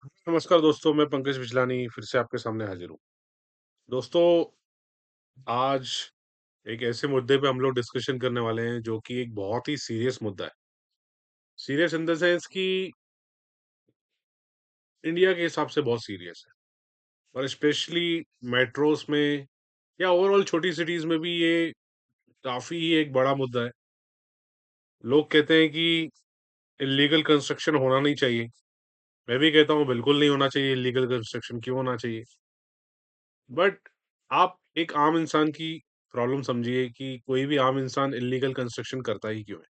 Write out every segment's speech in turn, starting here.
नमस्कार दोस्तों, मैं पंकज बिजलानी फिर से आपके सामने हाजिर हूँ। दोस्तों, आज एक ऐसे मुद्दे पे हम लोग डिस्कशन करने वाले हैं जो कि एक बहुत ही सीरियस मुद्दा है। सीरियस इन द सेंस कि इंडिया के हिसाब से बहुत सीरियस है और स्पेशली मेट्रोस में या ओवरऑल छोटी सिटीज़ में भी ये काफ़ी ही एक बड़ा मुद्दा है। लोग कहते हैं कि इल्लीगल कंस्ट्रक्शन होना नहीं चाहिए। मैं भी कहता हूँ बिल्कुल नहीं होना चाहिए इल्लीगल कंस्ट्रक्शन क्यों होना चाहिए? बट आप एक आम इंसान की प्रॉब्लम समझिए कि कोई भी आम इंसान इल्लीगल कंस्ट्रक्शन करता ही क्यों है?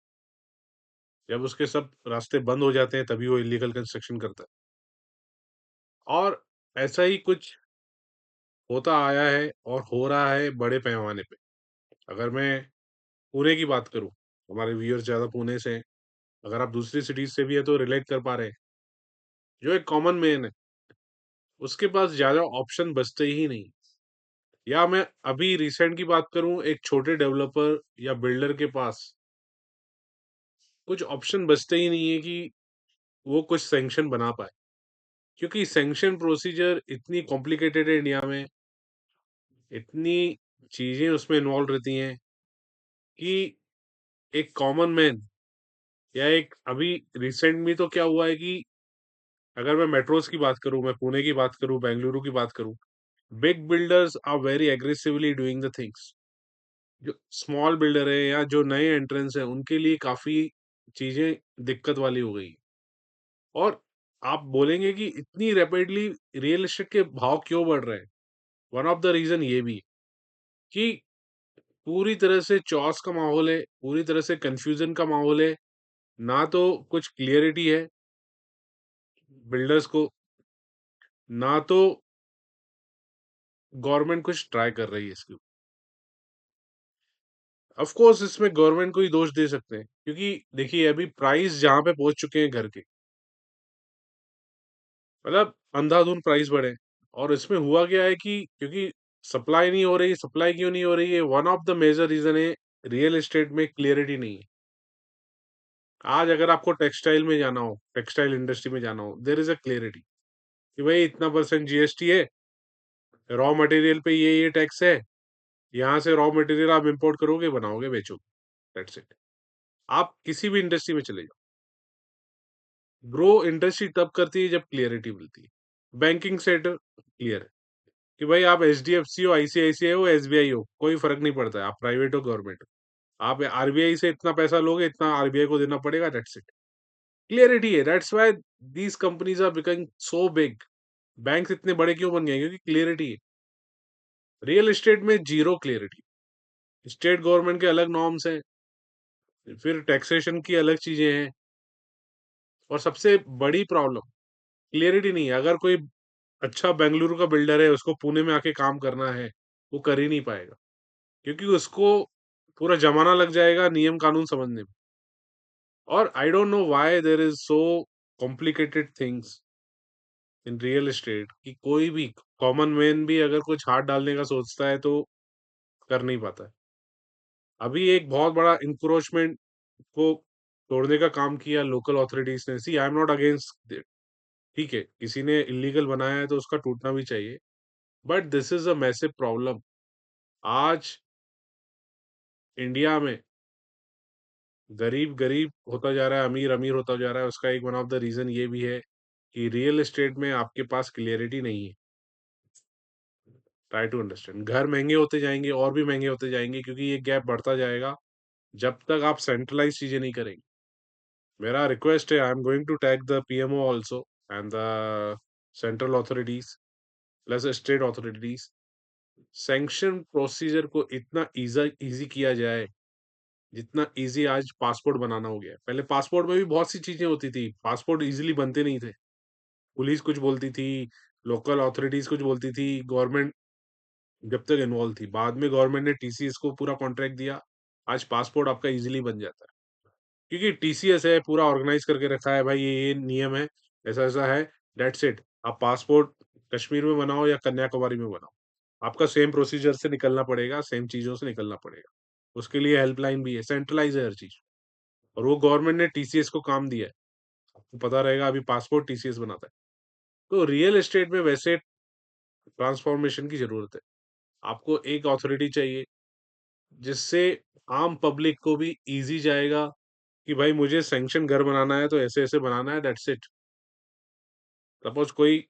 जब उसके सब रास्ते बंद हो जाते हैं तभी वो इल्लीगल कंस्ट्रक्शन करता है। और ऐसा ही कुछ होता आया है और हो रहा है बड़े पैमाने पे। अगर मैं पुणे की बात करूँ, हमारे व्यूअर्स ज़्यादा पुणे से हैं, अगर आप दूसरी सिटीज़ से भी हैं तो रिलेट कर पा रहे हैं। जो एक कॉमन मैन है, उसके पास ज़्यादा ऑप्शन बचते ही नहीं। या मैं अभी रिसेंट की बात करूँ, एक छोटे डेवलपर या बिल्डर के पास कुछ ऑप्शन बचते ही नहीं है कि वो कुछ सैंक्शन बना पाए। क्योंकि सैंक्शन प्रोसीजर इतनी कॉम्प्लिकेटेड है इंडिया में, इतनी चीज़ें उसमें इन्वॉल्व रहती हैं कि एक कॉमन मैन या एक अभी रिसेंट में तो क्या हुआ है कि अगर मैं मेट्रोस की बात करूँ, मैं पुणे की बात करूँ, बेंगलुरु की बात करूँ, big builders are very aggressively doing the things. जो स्मॉल बिल्डर है या जो नए एंट्रेंस हैं, उनके लिए काफ़ी चीज़ें दिक्कत वाली हो गई हैं। और आप बोलेंगे कि इतनी रैपिडली रियल एस्टेट के भाव क्यों बढ़ रहे हैं? वन ऑफ द रीज़न ये भी है कि पूरी तरह से चॉस का माहौल है, पूरी तरह से कन्फ्यूज़न का माहौल है, ना तो कुछ क्लैरिटी है बिल्डर्स को, ना तो गवर्नमेंट कुछ ट्राई कर रही है इसके ऊपर। ऑफ कोर्स इसमें गवर्नमेंट को ही दोष दे सकते हैं, क्योंकि देखिए अभी प्राइस जहाँ पे पहुँच चुके हैं घर के, मतलब अंधाधुंध प्राइस बढ़े और इसमें हुआ क्या है कि क्योंकि सप्लाई नहीं हो रही, सप्लाई क्यों नहीं हो रही है? One of the major reason है रियल एस्टेट में क्लैरिटी नहीं है। आज अगर आपको टेक्सटाइल में जाना हो, टेक्सटाइल इंडस्ट्री में जाना हो, देयर इज़ अ क्लैरिटी कि भाई इतना परसेंट जीएसटी है, रॉ मटेरियल पे ये टैक्स है, यहाँ से रॉ मटेरियल आप इम्पोर्ट करोगे, बनाओगे, बेचोगे, दैट्स इट। आप किसी भी इंडस्ट्री में चले जाओ, ग्रो इंडस्ट्री तब करती है जब क्लैरिटी मिलती है। बैंकिंग सेक्टर क्लियर है कि भाई आप एचडीएफसी हो, आईसीआईसीआई हो, एसबीआई हो, कोई फ़र्क नहीं पड़ता है, आप प्राइवेट हो, गवर्नमेंट हो। आप आरबीआई से इतना पैसा लोगे, इतना आरबीआई को देना पड़ेगा, दैट्स इट। क्लैरिटी है, that's why these companies are becoming so big. Banks इतने बड़े क्यों बन गए? क्योंकि क्लैरिटी है। रियल एस्टेट में ज़ीरो क्लैरिटी। स्टेट गवर्नमेंट के अलग नॉर्म्स हैं, फिर टैक्सेशन की अलग चीज़ें हैं और सबसे बड़ी प्रॉब्लम क्लैरिटी नहीं है। अगर कोई अच्छा बेंगलुरु का बिल्डर है, उसको पुणे में आके काम करना है, वो कर ही नहीं पाएगा। क्योंकि उसको पूरा ज़माना लग जाएगा नियम कानून समझने में। और I don't know why there is so complicated things in real estate कि कोई भी कॉमन मैन भी अगर कुछ हाथ डालने का सोचता है तो कर नहीं पाता है। अभी एक बहुत बड़ा एन्क्रोचमेंट को तोड़ने का काम किया लोकल अथॉरिटीज़ ने। See I am not against it, ठीक है, किसी ने इल्लीगल बनाया है तो उसका टूटना भी चाहिए। But this is a massive problem. आज इंडिया में गरीब गरीब होता जा रहा है, अमीर अमीर होता जा रहा है, उसका एक वन ऑफ द रीज़न ये भी है कि रियल एस्टेट में आपके पास क्लैरिटी नहीं है। Try to understand. घर महँगे होते जाएँगे और भी महँगे होते जाएँगे क्योंकि ये गैप बढ़ता जाएगा, जब तक आप सेंट्रलाइज़ चीज़ें नहीं करेंगे। मेरा रिक्वेस्ट है, I am going to tag the PMO also and the central authorities plus state authorities. Sanction procedure को इतना ईज़ी किया जाए, जितना ईज़ी आज पासपोर्ट बनाना हो गया है। पहले पासपोर्ट में भी बहुत सी चीज़ें होती थी, पासपोर्ट ईज़िली बनते नहीं थे। पुलिस कुछ बोलती थी, लोकल अथॉरिटीज़ कुछ बोलती थी, गवर्नमेंट जब तक इन्वॉल्व थी। बाद में गवर्नमेंट ने टीसीएस को पूरा कॉन्ट्रैक्ट दिया, आज पासपोर्ट आपका ईज़िली बन जाता है। क्योंकि टीसीएस है, पूरा ऑर्गनाइज़ करके रखा है, भाई ये नियम है, ऐसा-ऐसा है, दैट्स इट। आप पासपोर्ट कश्मीर में बनाओ या कन्याकुमारी में बनाओ, आपका सेम प्रोसीजर से निकलना पड़ेगा, सेम चीज़ों से निकलना पड़ेगा। उसके लिए हेल्पलाइन भी है, सेंट्रलाइज़ है हर चीज़ और वो गवर्नमेंट ने टीसीएस को काम दिया है। आपको पता रहेगा अभी पासपोर्ट टीसीएस बनाता है। तो रियल एस्टेट में वैसे ट्रांसफॉर्मेशन की ज़रूरत है। आपको एक अथॉरिटी चाहिए, जिससे आम पब्लिक को भी ईज़ी जाएगा कि भाई मुझे सैंक्शन घर बनाना है तो ऐसे-ऐसे बनाना है, दैट्स इट। सपोज़ कोई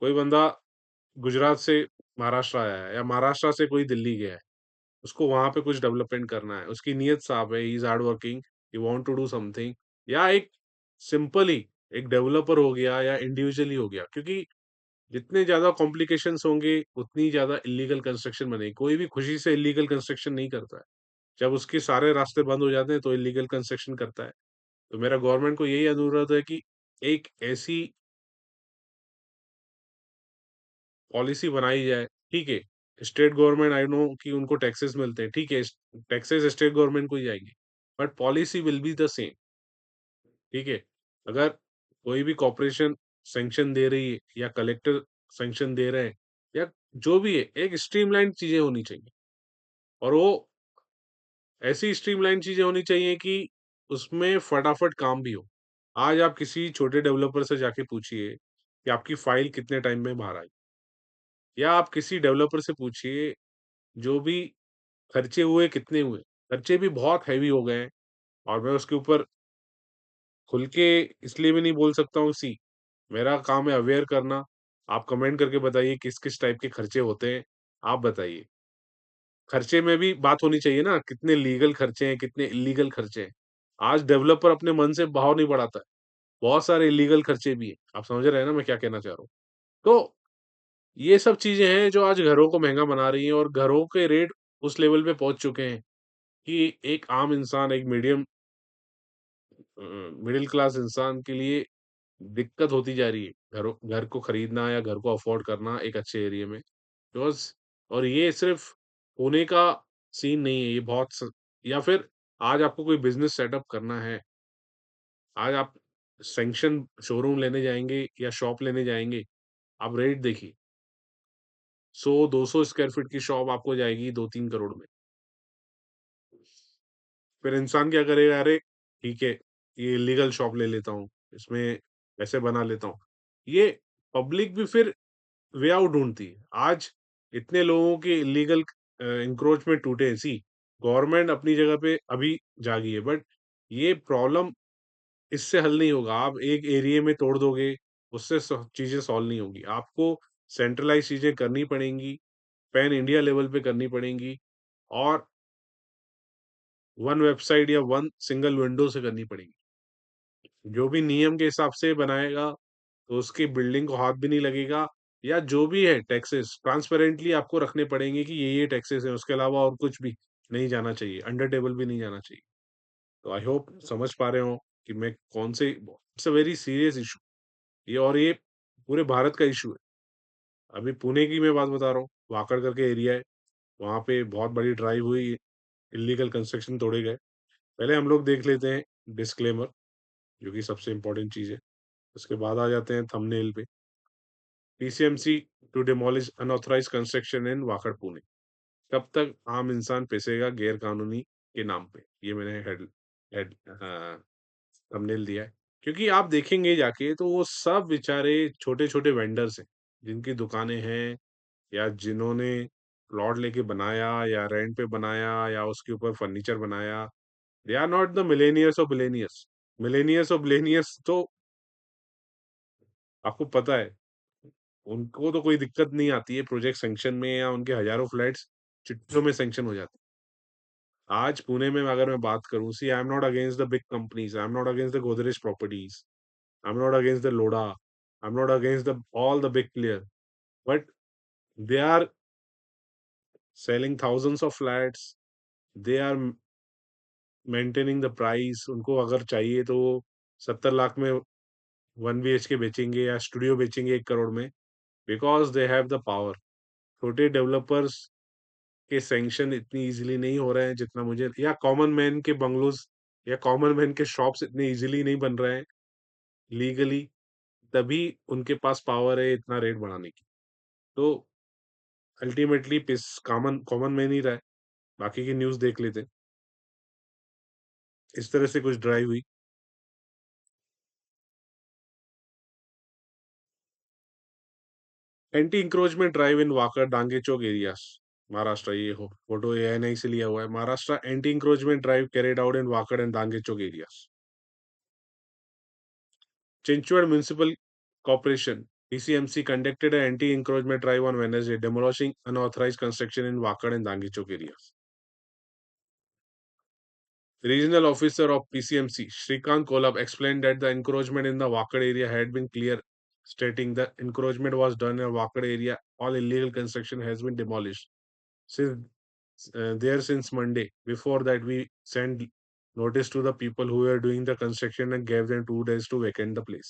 बंदा गुजरात से महाराष्ट्र आया है या महाराष्ट्र से कोई दिल्ली गया है, उसको वहाँ पे कुछ डेवलपमेंट करना है, उसकी नीयत साफ़ है, he is hard working, he want to do something, या एक सिंपली एक डेवलपर हो गया या इंडिविजुअली हो गया, क्योंकि जितने ज़्यादा कॉम्प्लिकेशंस होंगे, उतनी ज़्यादा इल्लीगल कंस्ट्रक्शन बनेगी। कोई भी खुशी से इल्लीगल कंस्ट्रक्शन नहीं करता है। जब उसके सारे रास्ते बंद हो जाते हैं, तो इल्लीगल कंस्ट्रक्शन करता है। तो मेरा गवर्नमेंट को यही अनुरोध है कि एक ऐसी पॉलिसी बनाई जाए, ठीक है, स्टेट गवर्नमेंट, आई नो कि उनको टैक्सेस मिलते हैं, ठीक है, टैक्सेस स्टेट गवर्नमेंट को ही जाएँगे, but policy will be the same, ठीक है? अगर कोई भी कॉर्पोरेशन सैंक्शन दे रही है या कलेक्टर सैंक्शन दे रहे हैं या जो भी है, एक स्ट्रीमलाइन चीज़ें होनी चाहिए, और वो ऐसी स्ट्रीमलाइन चीज़ें होनी चाहिए कि उसमें फटाफट काम भी हो। आज आप किसी छोटे डेवलपर से जाके पूछिए कि आपकी फाइल कितने टाइम में बाहर आई, या आप किसी डेवलपर से पूछिए जो भी खर्चे हुए कितने हुए? खर्चे भी बहुत हेवी हो गए हैं, और मैं उसके ऊपर खुल के इसलिए भी नहीं बोल सकता हूँ, सी मेरा काम है अवेयर करना। आप कमेंट करके बताइए किस-किस टाइप के खर्चे होते हैं, आप बताइए। खर्चे में भी बात होनी चाहिए ना, कितने लीगल खर्चे हैं, कितने इल्लीगल खर्चे हैं। आज डेवलपर अपने मन से भाव नहीं बढ़ाता है, बहुत सारे इल्लीगल खर्चे भी हैं। आप समझ रहे हैं ना मैं क्या कहना चाह रहा हूँ? तो ये सब चीज़ें हैं जो आज घरों को महँगा बना रही हैं, और घरों के रेट उस लेवल पे पहुँच चुके हैं कि एक आम इंसान, एक मिडिल क्लास इंसान के लिए दिक्कत होती जा रही है, घर को खरीदना या घर को अफ़ोर्ड करना एक अच्छे एरिया में। बिकॉज़, और ये सिर्फ़ पुणे का सीन नहीं है, ये बहुत स या फिर आज आपको कोई बिज़नेस सेटअप करना है, आज आप सैंक्शन शोरूम लेने जाएँगे या शॉप लेने जाएँगे, आप रेट देखिए, 100-200 स्क्वायर फीट की शॉप आपको जाएगी 2-3 करोड़ में। फिर इंसान क्या करेगा, अरे! ठीक है, ये इल्लीगल शॉप ले लेता हूँ, इसमें पैसे बना लेता हूँ। ये पब्लिक भी फिर वे आउट ढूँढती है। आज इतने लोगों के इल्लीगल एन्क्रोचमेंट टूटे हैं, सी गवर्नमेंट अपनी जगह पे अभी जागी है, बट ये प्रॉब्लम इससे हल नहीं होगा। आप एक एरिया में तोड़ दोगे, उससे चीज़ें सॉल्व नहीं होगी। आपको सेंट्रलाइज़ चीज़ें करनी पड़ेंगी, पैन इंडिया लेवल पे करनी पड़ेंगी, और वन वेबसाइट या वन सिंगल विंडो से करनी पड़ेगी। जो भी नियम के हिसाब से बनाएगा, तो उसकी बिल्डिंग को हाथ भी नहीं लगेगा, या जो भी है टैक्सेस ट्रांसपेरेंटली आपको रखने पड़ेंगे कि ये टैक्सेस हैं, उसके अलावा और कुछ भी नहीं जाना चाहिए, अंडर टेबल भी नहीं जाना चाहिए। तो आई होप समझ पा रहे हो कि मैं कौन से it's a very serious issue, ये, और ये पूरे भारत का इश्यू है। अभी पुणे की मैं बात बता रहा हूँ, वाकड़ करके एरिया है, वहाँ पे बहुत बड़ी ड्राइव हुई, इल्लीगल कंस्ट्रक्शन तोड़े गए। पहले हम लोग देख लेते हैं डिस्क्लेमर, जो कि सबसे इम्पोर्टेंट चीज़ है। उसके बाद आ जाते हैं थंबनेल पे, TCMC to demolish unauthorised construction in Wakad Pune. कब तक आम इंसान पिसेगा गैर कानूनी के नाम पे? ये मैंने हेड हेड थंबनेल दिया है। क्योंकि आप देखेंगे जाके तो वो सब बेचारे छोटे-छोटे वेंडर्स हैं, जिनकी दुकानें हैं, या जिन्होंने प्लॉट लेके बनाया या रेंट पे बनाया या उसके ऊपर फर्नीचर बनाया। They are not the millionaires और बिलियनियर्स। मिलेनियर्स और बिलियनियर्स तो आपको पता है, उनको तो कोई दिक्कत नहीं आती है प्रोजेक्ट सैंक्शन में, या उनके हज़ारों फ्लैट्स चुटकियों में सैंक्शन हो जाते हैं। आज पुणे में अगर मैं बात करूँ, see I am not against the big companies, I am not against the Godrej properties, I am not against the Lodha, I am not against the all the big player, but they are selling thousands of flats, they are maintaining the price, उनको अगर चाहिए तो वो 70 लाख में 1 BHK बेचेंगे या studio बेचेंगे 1 करोड़ में, because they have the power. छोटे डेवलपर्स के सैंक्शन इतनी ईज़िली नहीं हो रहे हैं जितना मुझे, या कॉमन मैन के बंगलोज़ या कॉमन मैन के शॉप्स इतने ईज़िली नहीं बन रहे हैं लीगली, तभी उनके पास पावर है इतना रेट बढ़ाने की। तो अल्टीमेटली पिस कॉमन कॉमन मैन ही रहा है। बाकी की न्यूज़ देख लेते हैं। इस तरह से कुछ ड्राइव हुई। एंटी इंक्रोचमेंट ड्राइव इन वाकड डांगे चौक एरियाज, महाराष्ट्र। ये हो फोटो एएनआई से लिया हुआ है। Maharashtra anti encroachment drive carried out in Wakad and Dange Chowk areas. Chinchwad Municipal Corporation (PCMC) conducted an anti-encroachment drive on Wednesday, demolishing unauthorized construction in Wakad and Dangichok areas. Regional officer of PCMC, Shrikant Kolab, explained that the encroachment in the Wakad area had been clear, stating the encroachment was done in the Wakad area. All illegal construction has been demolished since there since Monday. Before that, we sent notice to the people who were doing the construction and gave them 2 days to vacate the place.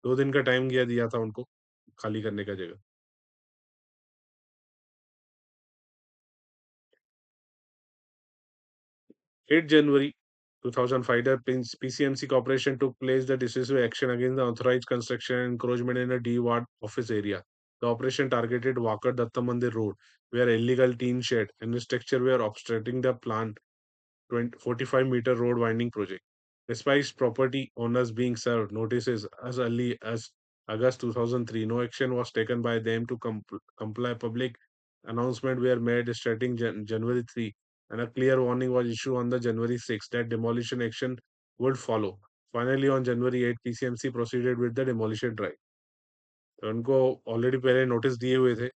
2 दिन का time दिया था उनको खाली करने का जगह। 8 January 2005, the PCMC Corporation took place the decisive action against the unauthorized construction and encroachment in a D Ward office area. The operation targeted Wakad Datta Mandir Road, where illegal tin shed and structure were obstructing the planned 45-meter road winding project. Despite property owners being served notices as early as August 2003, no action was taken by them to comply. Public announcements were made starting January 3, and a clear warning was issued on the January 6 that demolition action would follow. Finally, on January 8, PCMC proceeded with the demolition drive. तो उनको already पहले notice दिए हुए थे,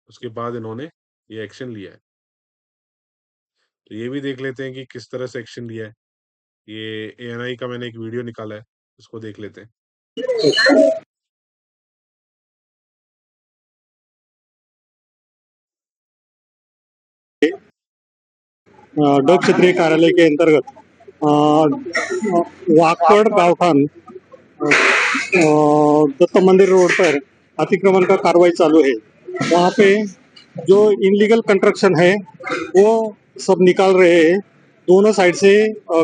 उसके बाद इन्होंने ये एक्शन लिया है। तो ये भी देख लेते हैं कि किस तरह से एक्शन लिया है। ये एएनआई का मैंने एक वीडियो निकाला है, उसको देख लेते हैं। डग क्षेत्रीय कार्यालय के अंतर्गत वाकड़ गांवखान दत्त मंदिर रोड पर अतिक्रमण का कार्रवाई चालू है। वहाँ पे जो इनलीगल कंस्ट्रक्शन है वो सब निकाल रहे हैं। दोनों साइड से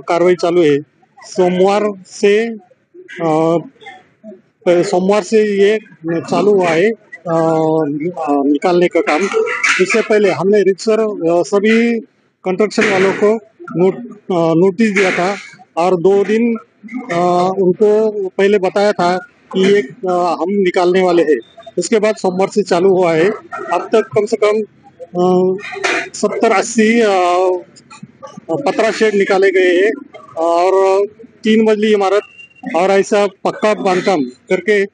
कार्रवाई चालू है। सोमवार से ये चालू हुआ है निकालने का काम। इससे पहले हमने रिक्सर सभी कंस्ट्रक्शन वालों को नोटिस दिया था और 2 दिन उनको पहले बताया था कि ये हम निकालने वाले हैं। उसके बाद सोमवार से चालू हुआ है। अब तक कम से कम 70-80 पतरा शेड निकाले गए हैं और 3 मंजिली इमारत और ऐसा पक्का बांधकाम करके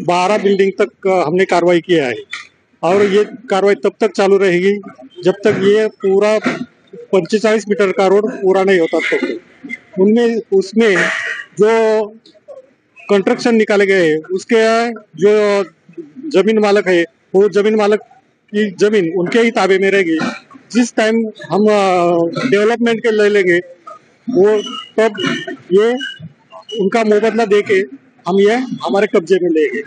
12 बिल्डिंग तक हमने कार्रवाई किया है और ये कार्रवाई तब तक चालू रहेगी जब तक ये पूरा 45 मीटर का रोड पूरा नहीं होता तक। उसमें जो कंस्ट्रक्शन निकाले गए उसके जो जमीन मालक है वो जमीन मालक की जमीन उनके ही ताबे में रहेगी। जिस टाइम हम डेवलपमेंट के ले लेंगे वो तब ये उनका मुबादला देके हम ये हमारे कब्जे में लेंगे।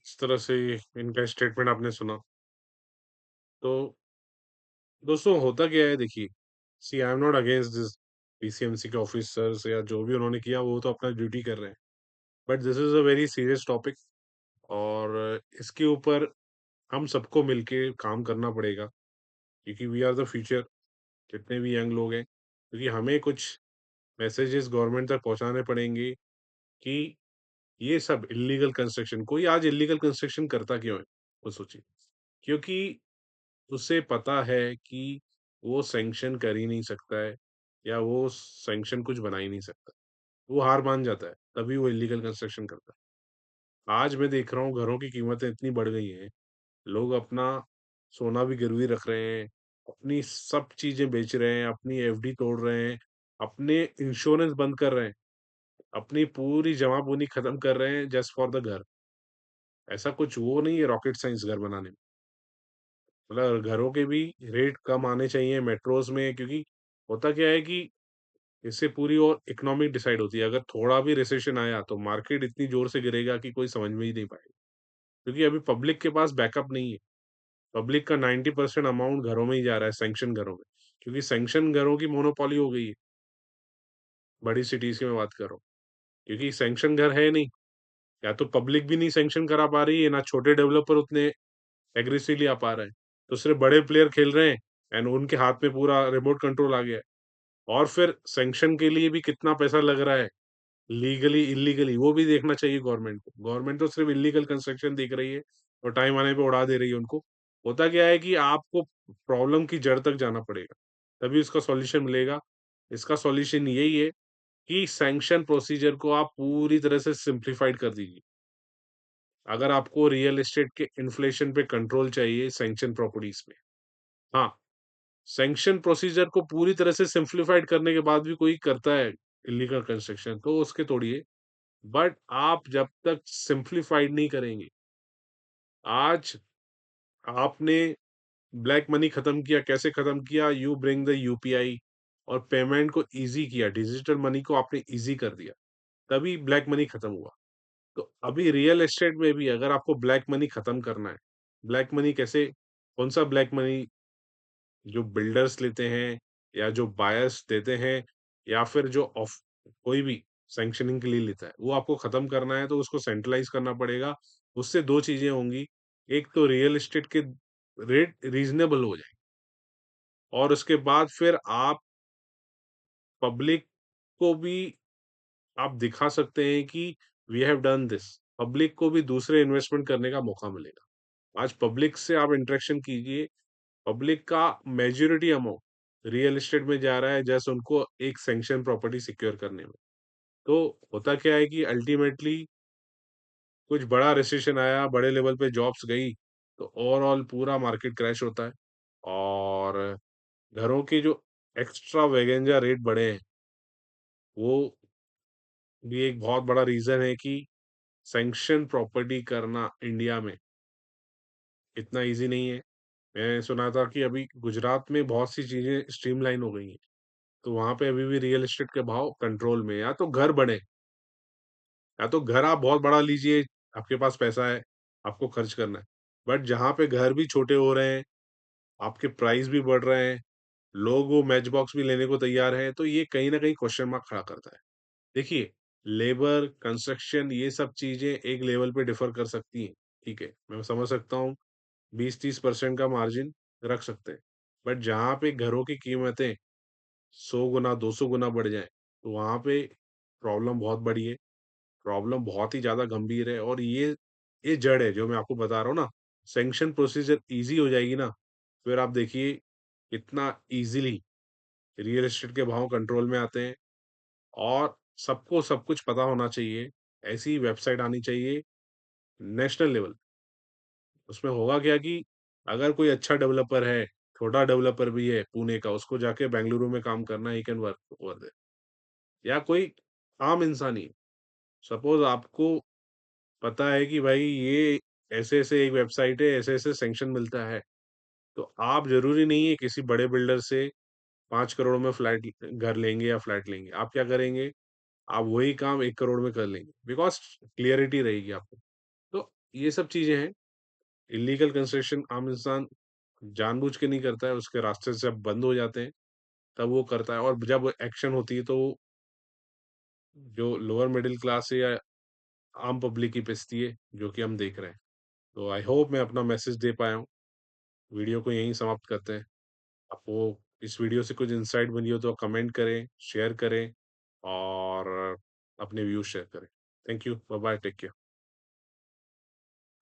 इस तरह से इनका स्टेटमेंट आपने सुना। तो दोस्तों होता क्या है, देखिए, see I am not against this PCMC के ऑफिसर्स या जो भी उन्होंने किया, वो तो अपना ड्यूटी कर रहे हैं। But this is a very serious topic और इसके ऊपर हम सबको मिलके काम करना पड़ेगा, क्योंकि वी आर द फ्यूचर, जितने भी यंग लोग हैं, क्योंकि हमें कुछ मैसेजेस गवर्नमेंट तक पहुंचाने पड़ेंगे कि ये सब इलीगल कंस्ट्रक्शन, कोई आज इलीगल कंस्ट्रक्शन करता क्यों है, वो सोचिए। क्योंकि उसे पता है कि वो सैंक्शन कर ही नहीं सकता है या वो सैंक्शन कुछ बना ही नहीं सकता। वो हार मान जाता है, तभी वो इलीगल कंस्ट्रक्शन करता है। आज मैं देख रहा हूँ घरों की कीमतें इतनी बढ़ गई हैं, लोग अपना सोना भी गिरवी रख रहे हैं, अपनी सब चीज़ें बेच रहे हैं, अपनी एफडी तोड़ रहे हैं, अपने इंश्योरेंस बंद कर रहे हैं, अपनी पूरी जमा-पूँजी खत्म कर रहे हैं जस्ट फॉर द घर। ऐसा कुछ वो नहीं है रॉकेट साइंस घर बनाने में। मतलब घरों के भी रेट कम आने चाहिए मेट्रोज़ में, क्योंकि होता क्या है कि इससे पूरी और इकोनॉमी डिसाइड होती है। अगर थोड़ा भी रिसेशन आया तो मार्केट इतनी ज़ोर से गिरेगा कि कोई समझ में ही नहीं पाएगा। क्योंकि अभी पब्लिक के पास बैकअप नहीं है। पब्लिक का 90% अमाउंट घरों में ही जा रहा है, सैंक्शन घरों में। क्योंकि सैंक्शन घरों की मोनोपोली हो गई है, बड़ी सिटीज़ की मैं बात कर रहा हूँ। क्योंकि सैंक्शन घर है नहीं, या तो पब्लिक भी नहीं सैंक्शन करा पा रही है, ना छोटे डेवलपर उतने एग्रेसिवली आ पा रहे हैं। तो सिर्फ़ बड़े प्लेयर खेल रहे हैं एंड उनके हाथ में पूरा रिमोट कंट्रोल आ गया है। और फिर सैंक्शन के लिए भी कितना पैसा लग रहा है, लीगली, इल्लीगली वो भी देखना चाहिए गवर्नमेंट को। गवर्नमेंट तो सिर्फ़ इल्लीगल कंस्ट्रक्शन देख रही है और टाइम आने पे उड़ा दे रही है उनको। होता क्या है कि आपको प्रॉब्लम की जड़ तक जाना पड़ेगा, तभी उसका सॉल्यूशन मिलेगा। इसका सॉल्यूशन यही है कि सैंक्शन प्रोसीजर को आप पूरी तरह से सिम्प्लिफाइड कर दीजिए। अगर आपको रियल एस्टेट के इन्फ्लेशन पे कंट्रोल चाहिए सैंक्शन प्रॉपर्टीज़ में, हाँ, सैंक्शन प्रोसीजर को पूरी तरह से सिम्प्लिफाइड करने के बाद भी कोई करता है इल्लीगल कंस्ट्रक्शन तो उसके तोड़िए। बट आप जब तक सिम्प्लिफाइड नहीं करेंगे, आज आपने ब्लैक मनी खत्म किया, कैसे खत्म किया? यू ब्रिंग द यूपीआई और पेमेंट को ईज़ी किया, डिजिटल मनी को आपने ईज़ी कर दिया, तभी ब्लैक मनी खत्म हुआ। तो अभी रियल एस्टेट में भी अगर आपको ब्लैक मनी खत्म करना है, ब्लैक मनी कैसे कौन-सा ब्लैक मनी जो बिल्डर्स लेते हैं या जो बायर्स देते हैं या फिर जो ऑफ कोई भी सैंक्शनिंग के लिए लेता है, वो आपको खत्म करना है तो उसको सेंट्रलाइज़ करना पड़ेगा। उससे 2 चीज़ें होंगी, एक तो रियल एस्टेट के रेट रीज़नेबल हो जाएँ और उसके बाद फिर आप पब्लिक को भी आप दिखा सकते हैं कि we have done this. Public को भी दूसरे इन्वेस्टमेंट करने का मौका मिलेगा। आज पब्लिक से आप इंटरेक्शन कीजिए, पब्लिक का मेजॉरिटी अमाउंट रियल एस्टेट में जा रहा है जस्ट उनको एक सैंक्शन प्रॉपर्टी सिक्योर करने में। तो होता क्या है कि अल्टीमेटली कुछ बड़ा रिसेशन आया, बड़े लेवल पे जॉब्स गई, तो ओवरऑल पूरा मार्केट क्रैश होता है और घरों के जो एक्स्ट्रावेगेंजा रेट बढ़े हैं, वो भी एक बहुत बड़ा रीज़न है कि सैंक्शन प्रॉपर्टी करना इंडिया में इतना ईज़ी नहीं है। मैंने सुना था कि अभी गुजरात में बहुत सी चीज़ें स्ट्रीमलाइन हो गई हैं, तो वहाँ पे अभी भी रियल एस्टेट के भाव कंट्रोल में हैं। या तो घर बने, या तो घर आप बहुत बड़ा लीजिए, आपके पास पैसा है, आपको खर्च करना है। बट जहाँ पे घर भी छोटे हो रहे हैं, आपके प्राइस भी बढ़ रहे हैं, लोग वो मैच बॉक्स भी लेने को तैयार हैं, तो ये कहीं न कहीं क्वेश्चन मार्क खड़ा करता है। देखिए, लेबर, कंस्ट्रक्शन ये सब चीज़ें एक लेवल पे डिफर कर सकती हैं, ठीक है, मैं समझ सकता हूँ 20-30% का मार्जिन रख सकते हैं। बट जहाँ पे घरों की कीमतें 100 गुना, 200 गुना बढ़ जाएँ, तो वहाँ पे प्रॉब्लम बहुत बड़ी है, प्रॉब्लम बहुत ही ज़्यादा गंभीर है और ये जड़ है जो मैं आपको बता रहा हूँ ना, सैंक्शन प्रोसीजर ईज़ी हो जाएगी ना, फिर आप देखिए कितना ईज़िली रियल एस्टेट के भाव कंट्रोल में आते हैं और सबको सब कुछ पता होना चाहिए। ऐसी वेबसाइट आनी चाहिए नेशनल लेवल उसमें होगा क्या कि अगर कोई अच्छा डेवलपर है, छोटा डेवलपर भी है पुणे का, उसको जाके बेंगलुरु में काम करना है, he can work over there या कोई आम इंसान ही सपोज़ आपको पता है कि भाई ये ऐसे-ऐसे एक वेबसाइट है, ऐसे-ऐसे सैंक्शन मिलता है, तो आप ज़रूरी नहीं है किसी बड़े बिल्डर से 5 करोड़ में फ्लैट घर लेंगे या फ्लैट लेंगे। आप क्या करेंगे, आप वही काम 1 करोड़ में कर लेंगे बिकॉज़ क्लैरिटी रहेगी आपको। तो ये सब चीज़ें हैं, इल्लीगल कंस्ट्रक्शन आम इंसान जानबूझ के नहीं करता है, उसके रास्ते जब बंद हो जाते हैं, तब वो करता है और जब एक्शन होती है तो जो लोअर मिडल क्लास है या आम पब्लिक ही पिसती है, जो कि हम देख रहे हैं। तो आई होप मैं अपना मैसेज दे पाया हूँ। वीडियो को यहीं समाप्त करते हैं। आपको इस वीडियो से कुछ इनसाइट बनी हो तो कमेंट करें, शेयर करें और अपने व्यूज़ शेयर करें। Thank you. Bye bye, take care.